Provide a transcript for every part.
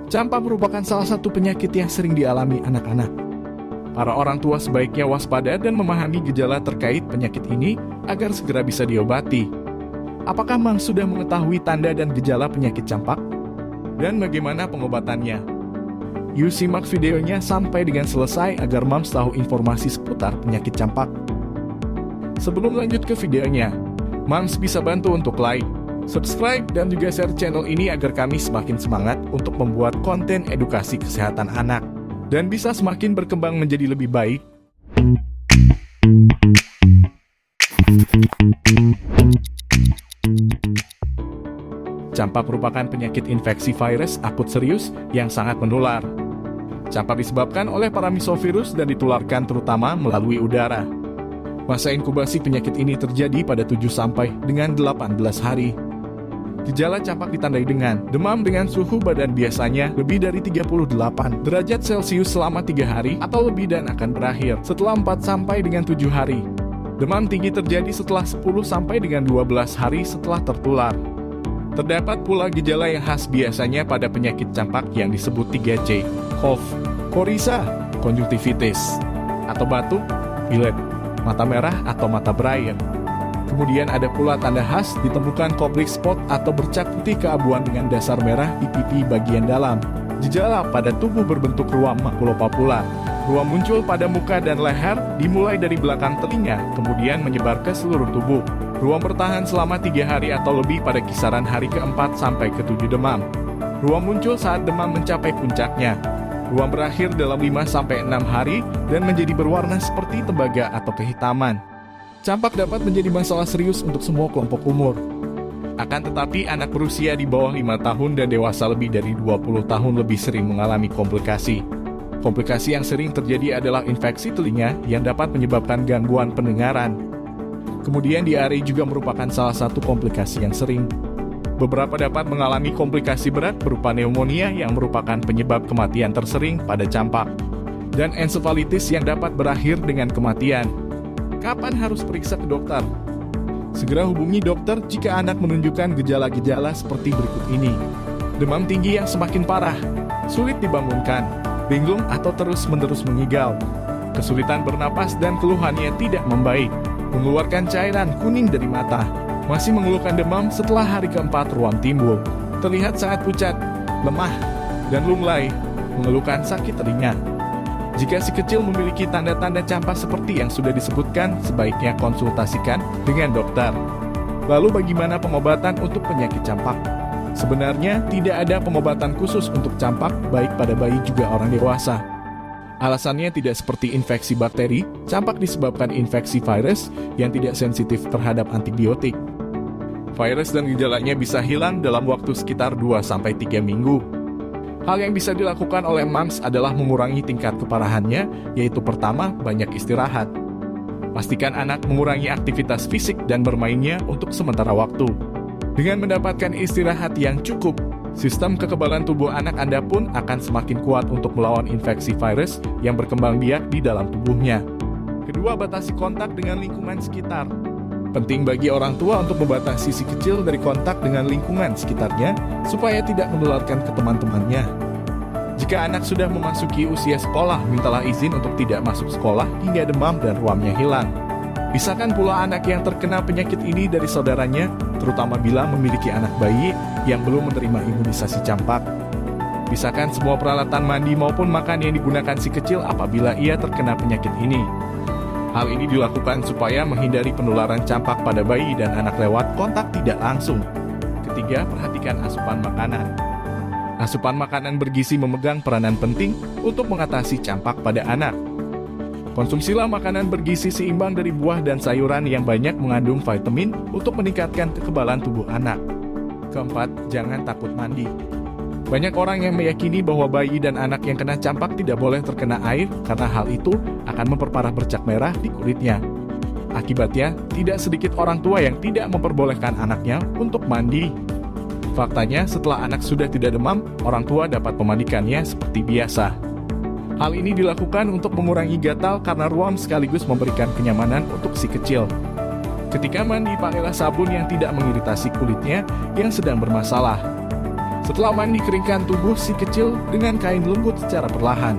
Campak merupakan salah satu penyakit yang sering dialami anak-anak. Para orang tua sebaiknya waspada dan memahami gejala terkait penyakit ini agar segera bisa diobati. Apakah Mams sudah mengetahui tanda dan gejala penyakit campak? Dan bagaimana pengobatannya? Yuk simak videonya sampai dengan selesai agar Mams tahu informasi seputar penyakit campak. Sebelum lanjut ke videonya, Mams bisa bantu untuk like, subscribe, dan juga share channel ini agar kami semakin semangat untuk membuat konten edukasi kesehatan anak dan bisa semakin berkembang menjadi lebih baik. Campak merupakan penyakit infeksi virus akut serius yang sangat menular. Campak disebabkan oleh paramisovirus dan ditularkan terutama melalui udara. Masa inkubasi penyakit ini terjadi pada 7 sampai dengan 18 hari. Gejala campak ditandai dengan demam dengan suhu badan biasanya lebih dari 38 derajat Celcius selama 3 hari atau lebih dan akan berakhir setelah 4 sampai dengan 7 hari. Demam tinggi terjadi setelah 10 sampai dengan 12 hari setelah tertular. Terdapat pula gejala yang khas biasanya pada penyakit campak yang disebut 3C, cough, coryza, konjungtivitis, atau batuk, pilek, mata merah atau mata berair. Kemudian ada pula tanda khas ditemukan coblik spot atau bercak putih keabuan dengan dasar merah di pipi bagian dalam. Gejala pada tubuh berbentuk ruam makulopapular. Ruam muncul pada muka dan leher, dimulai dari belakang telinga, kemudian menyebar ke seluruh tubuh. Ruam bertahan selama 3 hari atau lebih pada kisaran hari ke-4 sampai ke-7 demam. Ruam muncul saat demam mencapai puncaknya. Ruam berakhir dalam 5-6 hari dan menjadi berwarna seperti tembaga atau kehitaman. Campak dapat menjadi masalah serius untuk semua kelompok umur. Akan tetapi anak berusia di bawah 5 tahun dan dewasa lebih dari 20 tahun lebih sering mengalami komplikasi. Komplikasi yang sering terjadi adalah infeksi telinga yang dapat menyebabkan gangguan pendengaran. Kemudian diare juga merupakan salah satu komplikasi yang sering. Beberapa dapat mengalami komplikasi berat berupa pneumonia yang merupakan penyebab kematian tersering pada campak, dan ensefalitis yang dapat berakhir dengan kematian. Kapan harus periksa ke dokter? Segera hubungi dokter jika anak menunjukkan gejala-gejala seperti berikut ini. Demam tinggi yang semakin parah, sulit dibangunkan, linglung atau terus-menerus mengigau, kesulitan bernapas dan keluhannya tidak membaik, mengeluarkan cairan kuning dari mata, masih mengeluhkan demam setelah hari ke-4 ruam timbul, terlihat sangat pucat, lemah, dan lunglai, mengeluhkan sakit telinga. Jika si kecil memiliki tanda-tanda campak seperti yang sudah disebutkan, sebaiknya konsultasikan dengan dokter. Lalu bagaimana pengobatan untuk penyakit campak? Sebenarnya tidak ada pengobatan khusus untuk campak, baik pada bayi juga orang dewasa. Alasannya tidak seperti infeksi bakteri, campak disebabkan infeksi virus yang tidak sensitif terhadap antibiotik. Virus dan gejalanya bisa hilang dalam waktu sekitar 2-3 minggu. Hal yang bisa dilakukan oleh Mams adalah mengurangi tingkat keparahannya, yaitu pertama, banyak istirahat. Pastikan anak mengurangi aktivitas fisik dan bermainnya untuk sementara waktu. Dengan mendapatkan istirahat yang cukup, sistem kekebalan tubuh anak Anda pun akan semakin kuat untuk melawan infeksi virus yang berkembang biak di dalam tubuhnya. Kedua, batasi kontak dengan lingkungan sekitar. Penting bagi orang tua untuk membatasi si kecil dari kontak dengan lingkungan sekitarnya supaya tidak menularkan ke teman-temannya. Jika anak sudah memasuki usia sekolah, mintalah izin untuk tidak masuk sekolah hingga demam dan ruamnya hilang. Pisahkan pula anak yang terkena penyakit ini dari saudaranya, terutama bila memiliki anak bayi yang belum menerima imunisasi campak. Pisahkan semua peralatan mandi maupun makan yang digunakan si kecil apabila ia terkena penyakit ini. Hal ini dilakukan supaya menghindari penularan campak pada bayi dan anak lewat kontak tidak langsung. Ketiga, perhatikan asupan makanan. Asupan makanan bergizi memegang peranan penting untuk mengatasi campak pada anak. Konsumsilah makanan bergizi seimbang dari buah dan sayuran yang banyak mengandung vitamin untuk meningkatkan kekebalan tubuh anak. Keempat, jangan takut mandi. Banyak orang yang meyakini bahwa bayi dan anak yang kena campak tidak boleh terkena air karena hal itu akan memperparah bercak merah di kulitnya. Akibatnya, tidak sedikit orang tua yang tidak memperbolehkan anaknya untuk mandi. Faktanya, setelah anak sudah tidak demam, orang tua dapat memandikannya seperti biasa. Hal ini dilakukan untuk mengurangi gatal karena ruam sekaligus memberikan kenyamanan untuk si kecil. Ketika mandi, pakailah sabun yang tidak mengiritasi kulitnya yang sedang bermasalah. Setelah mandi, keringkan tubuh si kecil dengan kain lembut secara perlahan.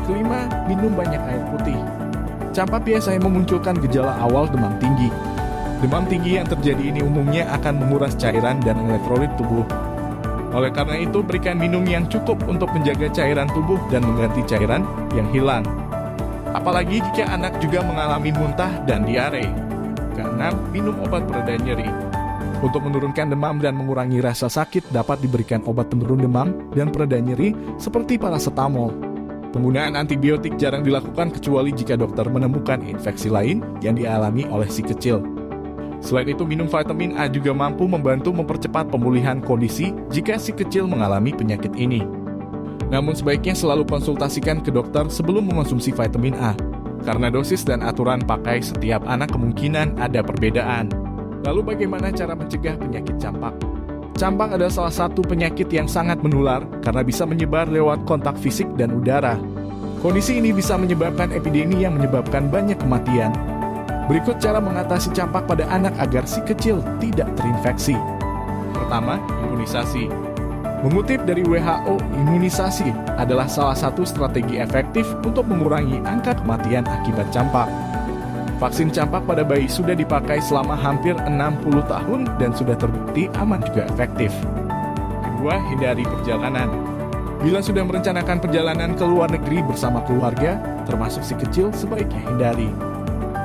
Kelima, minum banyak air putih. Campak biasanya memunculkan gejala awal demam tinggi. Demam tinggi yang terjadi ini umumnya akan menguras cairan dan elektrolit tubuh. Oleh karena itu, berikan minum yang cukup untuk menjaga cairan tubuh dan mengganti cairan yang hilang. Apalagi jika anak juga mengalami muntah dan diare. Keenam, minum obat pereda nyeri. Untuk menurunkan demam dan mengurangi rasa sakit, dapat diberikan obat penurun demam dan pereda nyeri seperti paracetamol. Penggunaan antibiotik jarang dilakukan kecuali jika dokter menemukan infeksi lain yang dialami oleh si kecil. Selain itu, minum vitamin A juga mampu membantu mempercepat pemulihan kondisi jika si kecil mengalami penyakit ini. Namun sebaiknya selalu konsultasikan ke dokter sebelum mengonsumsi vitamin A, karena dosis dan aturan pakai setiap anak kemungkinan ada perbedaan. Lalu bagaimana cara mencegah penyakit campak? Campak adalah salah satu penyakit yang sangat menular karena bisa menyebar lewat kontak fisik dan udara. Kondisi ini bisa menyebabkan epidemi yang menyebabkan banyak kematian. Berikut cara mengatasi campak pada anak agar si kecil tidak terinfeksi. Pertama, imunisasi. Mengutip dari WHO, imunisasi adalah salah satu strategi efektif untuk mengurangi angka kematian akibat campak. Vaksin campak pada bayi sudah dipakai selama hampir 60 tahun dan sudah terbukti aman juga efektif. Kedua, hindari perjalanan. Bila sudah merencanakan perjalanan ke luar negeri bersama keluarga, termasuk si kecil, sebaiknya hindari.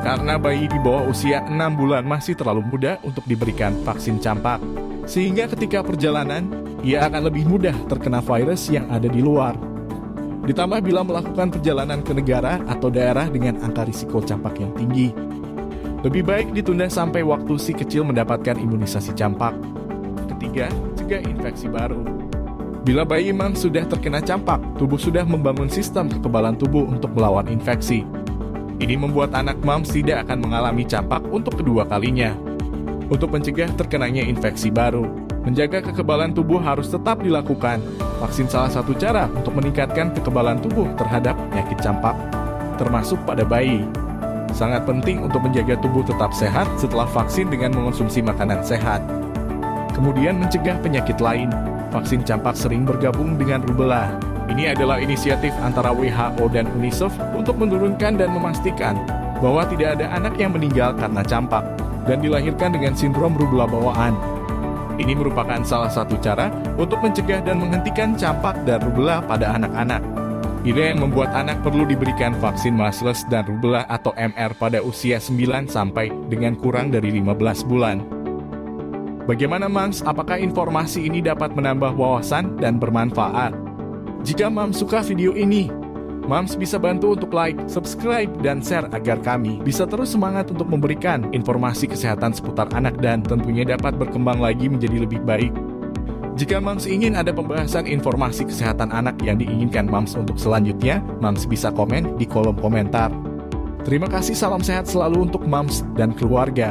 Karena bayi di bawah usia 6 bulan masih terlalu muda untuk diberikan vaksin campak. Sehingga ketika perjalanan, ia akan lebih mudah terkena virus yang ada di luar. Ditambah bila melakukan perjalanan ke negara atau daerah dengan angka risiko campak yang tinggi. Lebih baik ditunda sampai waktu si kecil mendapatkan imunisasi campak. Ketiga, cegah infeksi baru. Bila bayi mams sudah terkena campak, tubuh sudah membangun sistem kekebalan tubuh untuk melawan infeksi. Ini membuat anak mams tidak akan mengalami campak untuk kedua kalinya. Untuk mencegah terkenanya infeksi baru, menjaga kekebalan tubuh harus tetap dilakukan. Vaksin salah satu cara untuk meningkatkan kekebalan tubuh terhadap penyakit campak, termasuk pada bayi. Sangat penting untuk menjaga tubuh tetap sehat setelah vaksin dengan mengonsumsi makanan sehat. Kemudian mencegah penyakit lain. Vaksin campak sering bergabung dengan rubella. Ini adalah inisiatif antara WHO dan UNICEF untuk menurunkan dan memastikan bahwa tidak ada anak yang meninggal karena campak dan dilahirkan dengan sindrom rubella bawaan. Ini merupakan salah satu cara untuk mencegah dan menghentikan campak dan rubella pada anak-anak. Ini yang membuat anak perlu diberikan vaksin measles dan rubella atau MR pada usia 9 sampai dengan kurang dari 15 bulan. Bagaimana Mams? Apakah informasi ini dapat menambah wawasan dan bermanfaat? Jika Mams suka video ini, Mams bisa bantu untuk like, subscribe, dan share agar kami bisa terus semangat untuk memberikan informasi kesehatan seputar anak dan tentunya dapat berkembang lagi menjadi lebih baik. Jika Mams ingin ada pembahasan informasi kesehatan anak yang diinginkan Mams untuk selanjutnya, Mams bisa komen di kolom komentar. Terima kasih, salam sehat selalu untuk Mams dan keluarga.